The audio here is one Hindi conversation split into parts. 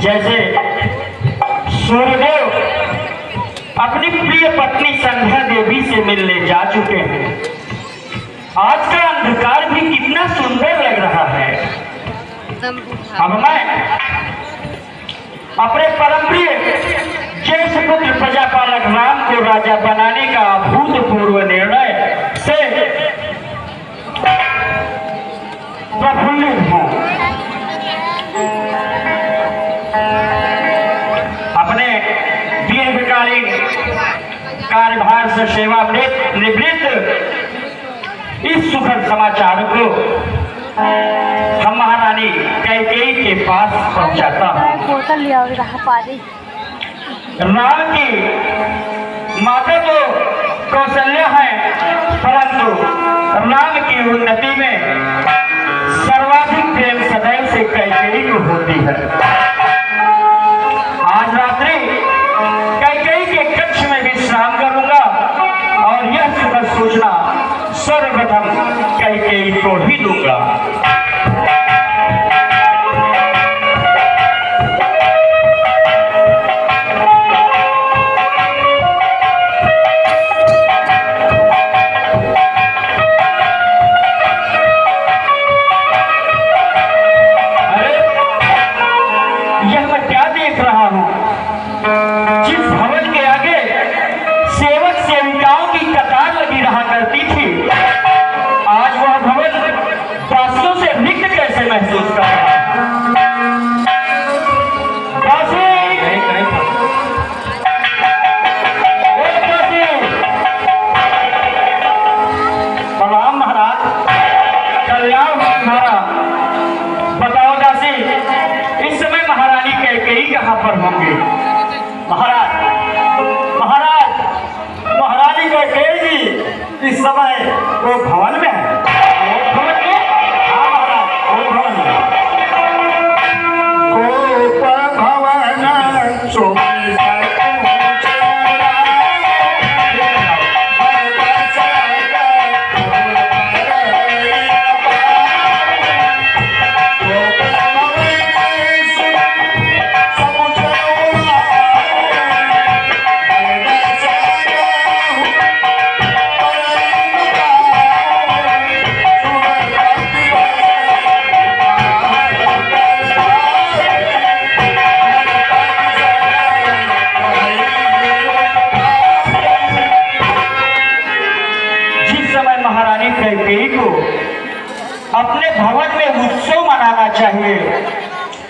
जैसे सूर्यदेव अपनी प्रिय पत्नी संध्या देवी से मिलने जा चुके हैं। आज का अंधकार भी कितना सुंदर लग रहा है। अब मैं अपने परम प्रिय जैस पुत्र प्रजापालक राम को राजा बनाने का अभूतपूर्व निर्णय से प्रफुल्लित हूँ। अपने दीर्घकालीन कार्यभार से सेवानिवृत्त इस सुखद समाचार को हम महारानी कैकेयी के पास पहुंचाता हूँ। राम की माता तो कौशल्या है, परंतु राम की उन्नति में सर्वाधिक प्रेम सदैव से कैकेयी को होती है। आज रात्रि कैकेयी के कक्ष में विश्राम करूंगा और यह सुखद सूचना सर्वप्रथम कैकेयी को ही दूंगा। महसूस कर रहा प्रणाम महाराज, कल्याण तुम्हारा। बताओ दासी, इस समय महारानी कैकेयी कहाँ पर होंगे? महाराज महाराज महारानी कैकेयी जी इस समय वो भवन में है। कैकेयी को अपने भवन में उत्सव मनाना चाहिए।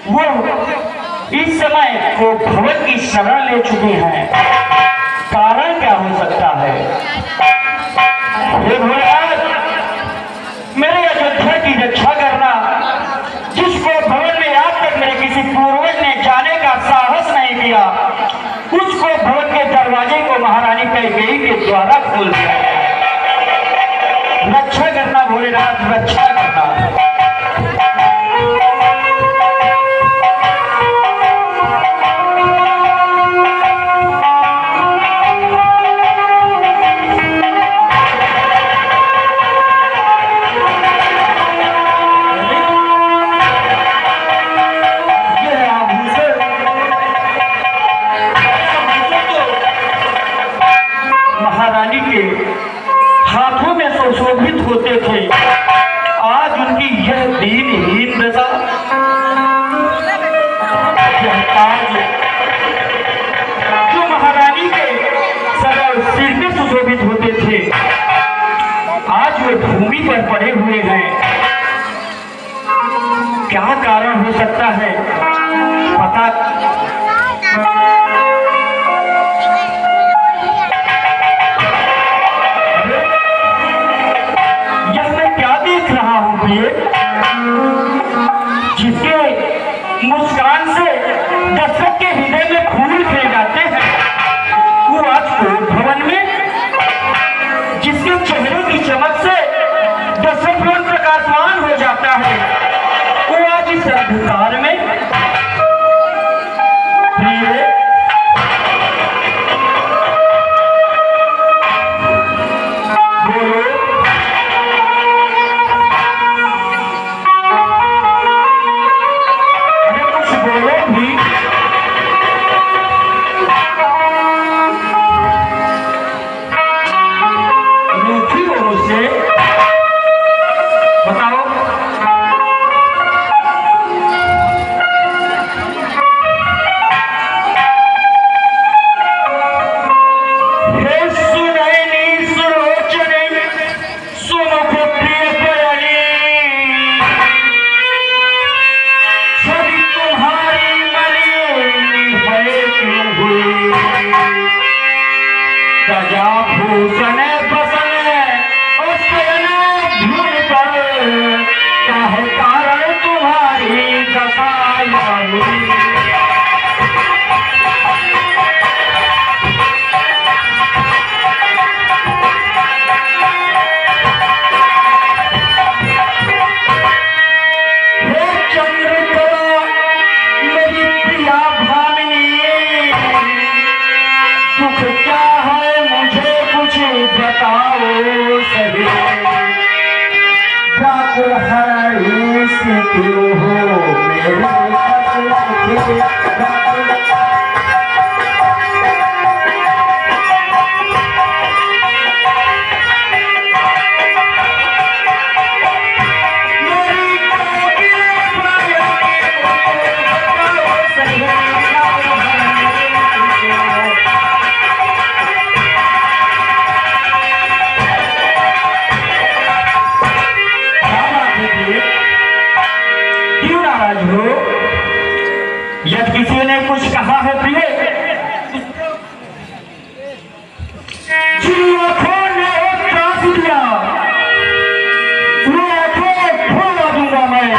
वो इस समय वो भवन की शरण ले चुकी हैं। कारण क्या हो सकता है? हे भोलेनाथ, मेरे अयोध्या की रक्षा करना, जिसको भवन में आज तक मेरे किसी पूर्वज ने जाने का साहस नहीं किया, उसको भवन के दरवाजे को महारानी कैकेयी के द्वारा खोल दिया। रक्षा करना भोलेनाथ, रक्षा करना। यह आभूषण महारानी के हाथों में सुशोभित होते थे। आज उनकी यह दीनहीन दशा, जो महारानी के सदैव सिर में सुशोभित होते थे, आज वे भूमि पर पड़े हुए हैं। क्या कारण हो सकता है? पता जिसके मुस्कान से दर्शक के हृदय में फूल खिल जाते हैं, वो आज को भवन में, जिसके चेहरे की चमक से दर्शक मन प्रकाशमान हो जाता है, वो आज इस अंधकार में प्रिय बोलो, बताओ सही व्याकुल है स्थिति हो मेरे यदि किसी ने कुछ कहा है प्रिय जिन आंखों ने त्रास दिया वो आंखें खोलवा दूंगा मैं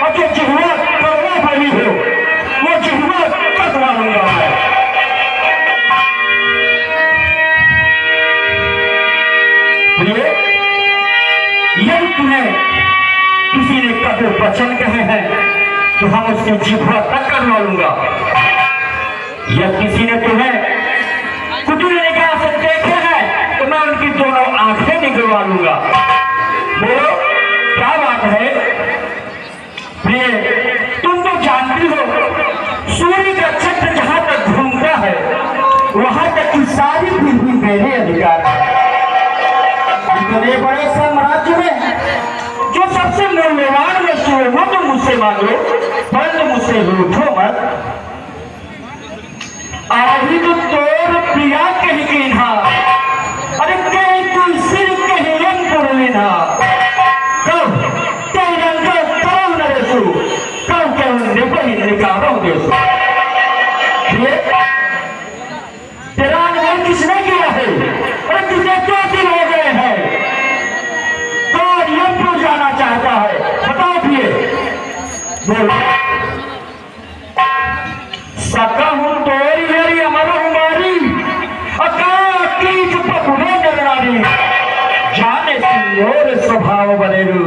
और जो जिह्वा करवा पड़ी हो वो जिह्वा कटवा दूंगा मैं। प्रिय यदि तुम्हें किसी ने कभी वचन कहे हैं तो हम उसके जिह्वा तक करवा लूंगा। या किसी ने तुम्हें कुटिल निगाह से देखे हैं तो मैं उनकी दोनों आंखें निकलवा लूंगा। बोलो क्या बात है प्रिय, तुम तो जानती हो सूर्य का चक्र जहां तक घूमता है वहां तक की सारी पृथ्वी मेरे अधिकार है। इतने बड़े साम्राज्य में जो सबसे मूल्यवान वस्तु है वो तो मुझसे मांगो परंतु मुझसे रूठो मत। अभी तो तोर प्रिया कहीं की ना अरे कहीं तू सिर कहीं रंग पुरली ना कब कहीं रंग करो न रेसू कब कहीं निपही निकालो देसू। तेरा अनुभव किसने किया है और तुझे क्या दिन हो गए हैं तो जाना चाहता है बताओ प्रिय बोल। सका हूं तोरी मेरी अमर हमारी अकाकीज पकुड़े नरनारी जाने सिंदूर स्वभाव बनेरू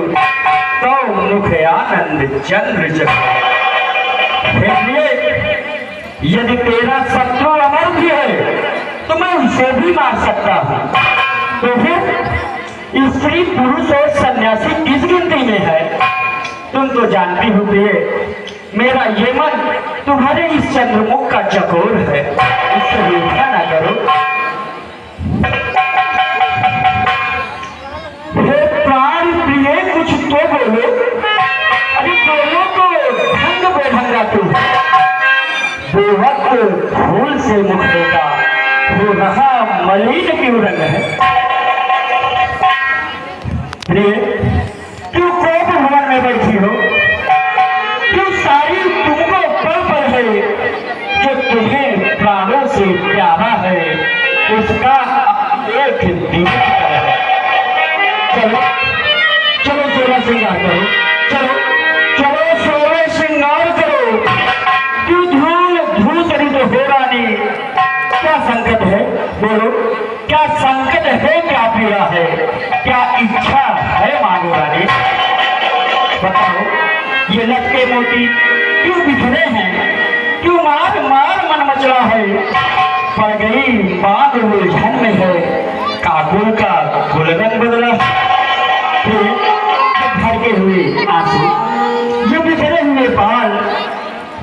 तो मुख आनंद चंद्र जगा। यदि तेरा शत्रु अमर भी है तो मैं उसे भी मार सकता हूं। तो फिर स्त्री पुरुष और सन्यासी किस गिनती में है? तुम तो जानती हो प्रिय मेरा ये मन तुम्हारे इस चंद्रमुख का चकोर है, इससे ईर्ष्या ना करो। हे प्राण प्रिय कुछ तो बोलो। अरे बोलो तो ढंग बेढंगा तू बेवक्त फूल से मुख देगा वो रहा मलिन क्यों रंग है। प्रिय क्यों कोप भवन में बैठी हो? क्यों सारी तुमको पल पल है जो तुम्हें प्राणों से प्यारा है उसका एक दीपक है। चलो चलो सोलह श्रृंगार करो, चलो चलो सोलह श्रृंगार करो। क्यों धूल धूल करी तो हो रानी क्या संकट है बोलो? क्या संकट है, क्या पीड़ा है, क्या इच्छा है मानो रानी? बताओ ये लटके मोती क्यों बिखरे हैं? क्यों मार मार मन मचला है? पड़ गई बात उलझन में है काकुल का गुलरंग बदला। भड़के हुए आंसू ये बिखरे हुए बाल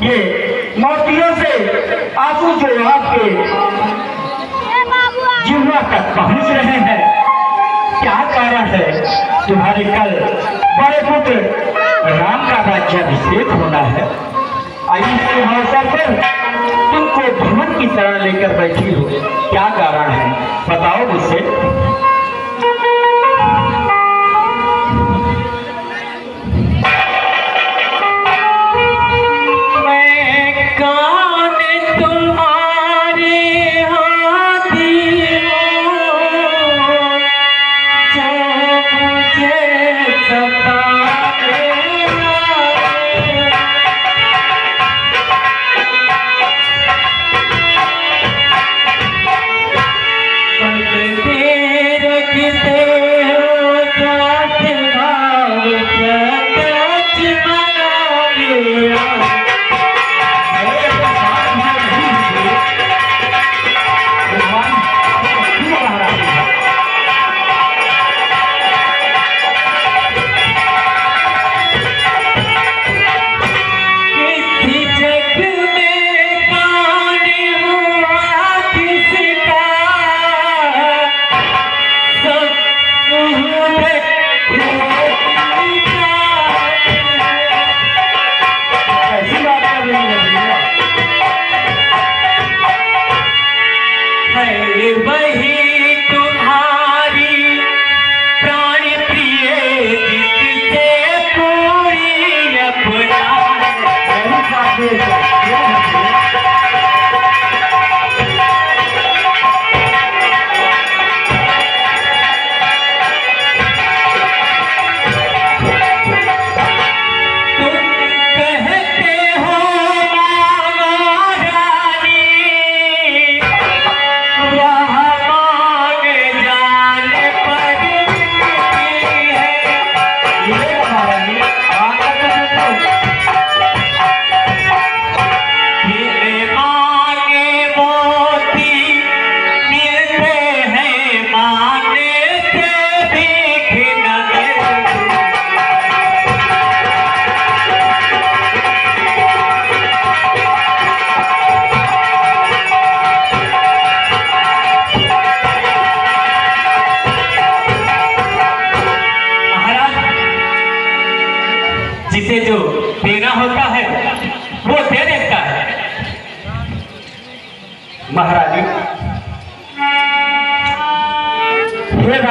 ये मोतियों से आंसू जो आपके जिह्वा तक पहुंच रहे हैं क्या कारण है? तुम्हारे कल बड़े पुत्र राम का राज्याभिषेक होना है। आइए इसके अवसर पर तुमको भवन की तरह लेकर बैठी हो, क्या कारण है बताओ मुझसे।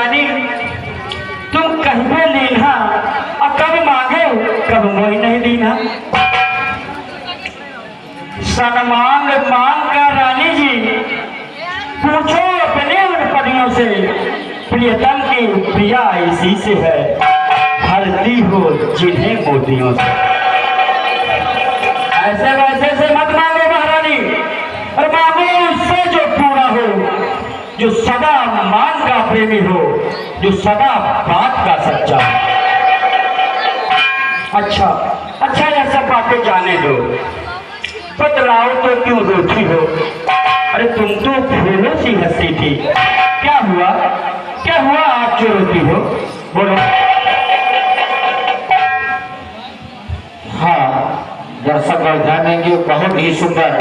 महारानी तुम कहबे लीना और कब मांगे कब वही नहीं दीना। सनमान मांग कर रानी जी पूछो अपने उन पदियों से, प्रियतम की प्रिया इसी से है, भरती हो जिन्हें मोतियों से। ऐसे वैसे से मत मांगो महारानी, और मांगो उससे जो पूरा हो, जो सदा मान का प्रेमी हो, जो सदा बात का सच्चा। अच्छा अच्छा यह सब बातें जाने दो, बतलाओ तो क्यों रोती हो? अरे तुम तो फूलों सी हंसी थी, क्या हुआ क्या हुआ आप जो रोती हो? बोलो। हाँ, दर्शक और ध्यान देंगे, बहुत ही सुंदर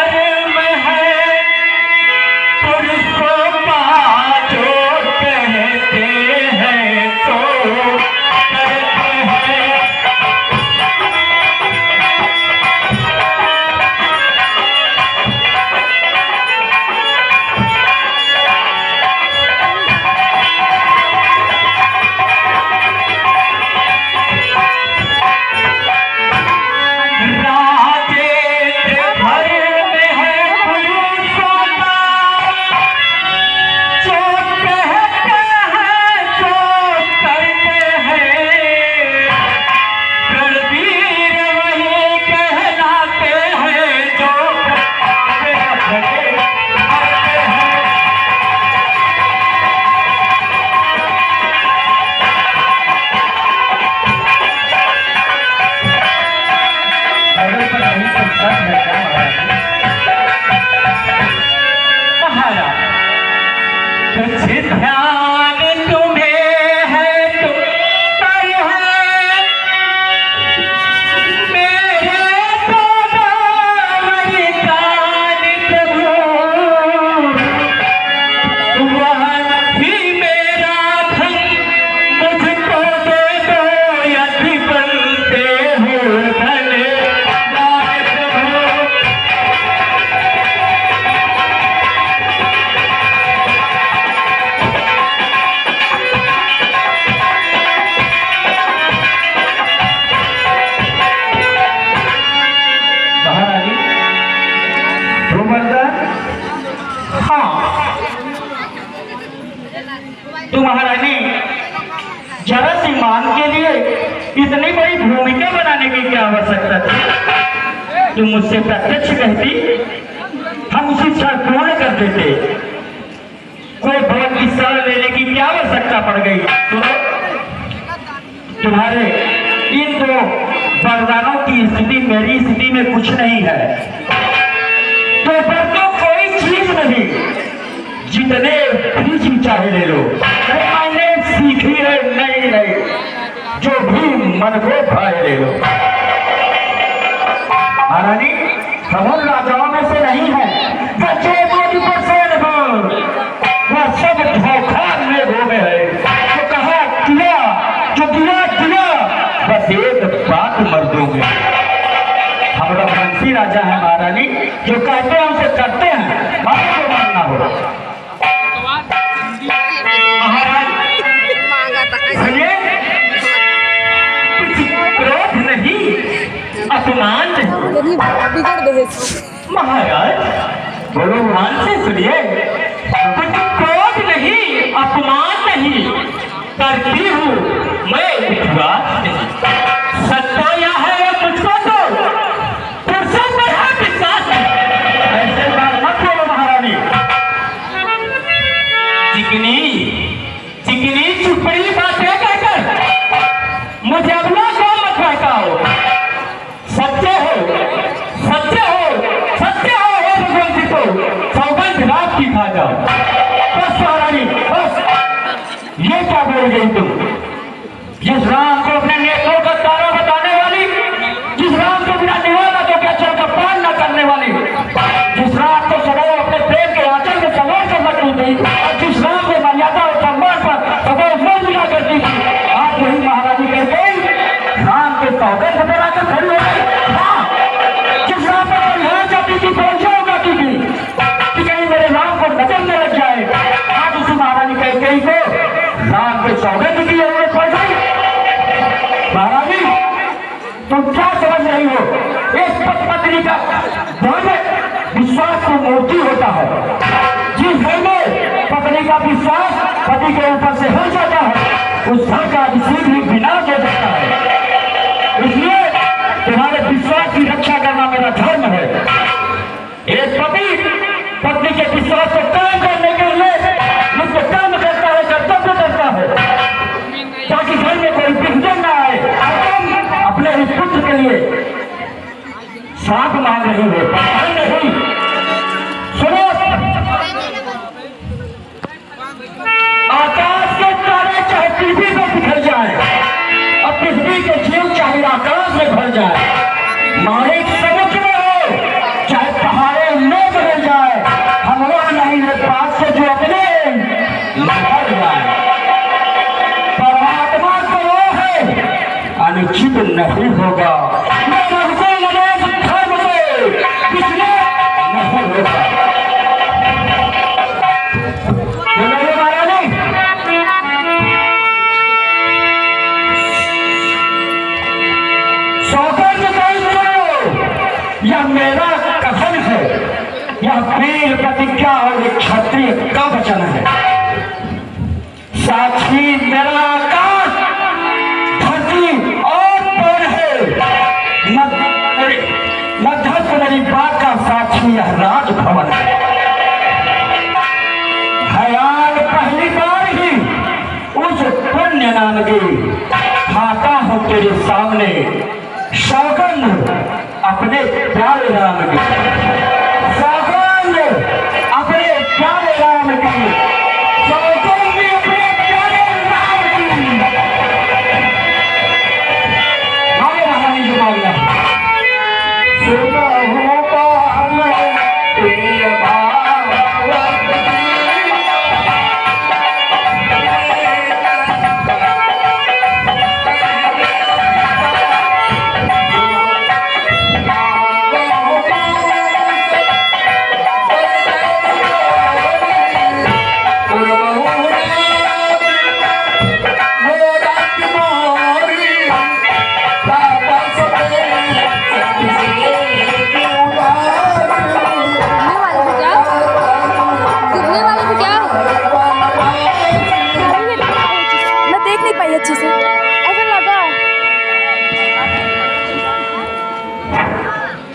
तो महारानी जरा सी मान के लिए इतनी बड़ी भूमिका बनाने की क्या आवश्यकता थी? तुम मुझसे प्रत्यक्ष कहती, हम उसी क्षण पूर्ण कर देते। कोई भवन की शरण लेने की क्या आवश्यकता पड़ गई? सुनो, तुम्हारे इन दो वरदानों की स्थिति मेरी स्थिति में कुछ नहीं है, तो पर तो कोई चीज नहीं, जितने भी चीज चाहे ले लो। मैंने सीखी है नहीं नहीं, जो भी मन को भाए ले लो। महारानी हम उन राजाओं में से नहीं है जो मोदी पर सेन हो, वह सब धोखा में डूबे है। जो कहा किया, जो दिया दिया, बस एक बात मर्दों में। हम रघुवंशी राजा है महारानी, जो कहते हैं उसे करते हैं, आपको मानना हो। क्रोध नहीं, अपमान नहीं। महाराज बोलो, मान से सुनिए, क्रोध नहीं, अपमान नहीं करती हूँ मैं, विश्वास नहीं। सत्ता यह है मुझको तो पुरुषों पर है विश्वास नहीं। ऐसे बात मत बोलो महारानी। चिकनी चिकनी चुपड़ी बातें कहकर मुझे अपना काम मत बहकाओ। सच्चे हो सच्चे हो सच्चे हो रघुवंशी को सौगंध रात की खा जाओ। बस महारानी बस, ये क्या बोल गई तुम? जिस राम को अपने नेत्रों का तारा बताने वाली, जिस राम को बिना निवाला तो क्या चल का पान न करने वाली, जिस राम को सदैव अपने प्रेम के आंचल में सवार कर रखती थी, और जिस राम के मर्यादा और सम्मान पर सदैव मोह मिला करती थी, आज वही महारानी कह गई राम के सौगंध पर आकर खड़ी हो गई। हाँ, जिस राम पर परिहार जाती थी, पहुंचा उगाती थी कि कहीं मेरे राम को नजर न लग जाए, आज उसी महारानी कह गई को राम पे सौगंध की जरूरत पड़ गई। महारानी, तुम क्या समझ रही हो? एक पत्नी का घर में विश्वास की मूर्ति होता है। जिस घर में पत्नी का विश्वास पति के ऊपर से हो जाता है, उस घर का अभिषेक भी विनाश हो जाता है। इसलिए तुम्हारे विश्वास की रक्षा करना मेरा धर्म है। एक पति पत्नी के विश्वास को कायम करने के लिए मुझको काम करता है, कर्तव्य करता है, ताकि घर में कोई विघटन न आए। अपने इस पुत्र के लिए श्राप मांग रही हो, नहीं सुनो। आकाश के तारे चाहे पृथ्वी में बिखर जाए और पृथ्वी के जीव चाहे आकाश में भर जाए, मारे समुद्र में हो चाहे पहाड़ों में बदल जाए, हम वह नहीं है बात से जो अपने भर जाए। परमात्मा तो वो है अनुचित नहीं होगा, धर्म से पिछले नहीं होगा। महारानी, सौगंध यह मेरा कथन है, यह वीर प्रतिज्ञा और एक क्षत्रिय का वचन है। साक्षी मेरा आकाश, धरती और पेड़ है, मध्यस्थ मेरी बात का साक्षी यह राजभवन है। हयान पहली बार ही उस पुण्य नाम की खाता हूं तेरे सामने सौगंध अपने प्यारे राम की, सौगंध अपने प्यारे राम की, सौगंध भी अपने प्यारे राम की। आगे महारानी जी मांगना सुना होगा तेरे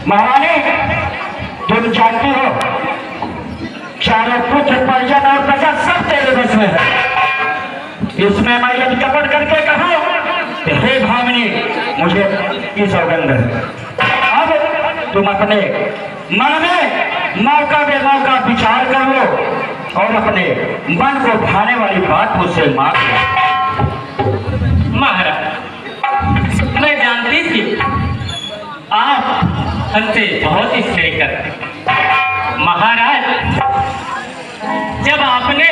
महारानी, तुम जानती हो चारों पुत्र परिजन और प्रजा सब तेरे बस में है। इसमें मैं यदि कपट करके कहूं तो हे भामिनी, मुझे की सौगंध है। अब तुम अपने मन में मौका बेमौका विचार कर लो और अपने मन को भाने वाली बात मुझसे मांग लो। महाराज, मैं जानती थी आप हमसे बहुत स्नेह करते। महाराज, जब आपने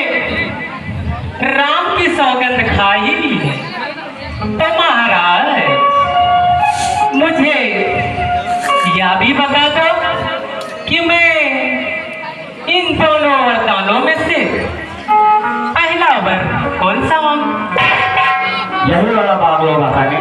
राम की सौगंध खा ही ली है तो महाराज मुझे यह भी बता दो कि मैं इन दोनों वरदानों में से पहला वर कौन सा मांगू? यही वाला मांग लो महारानी।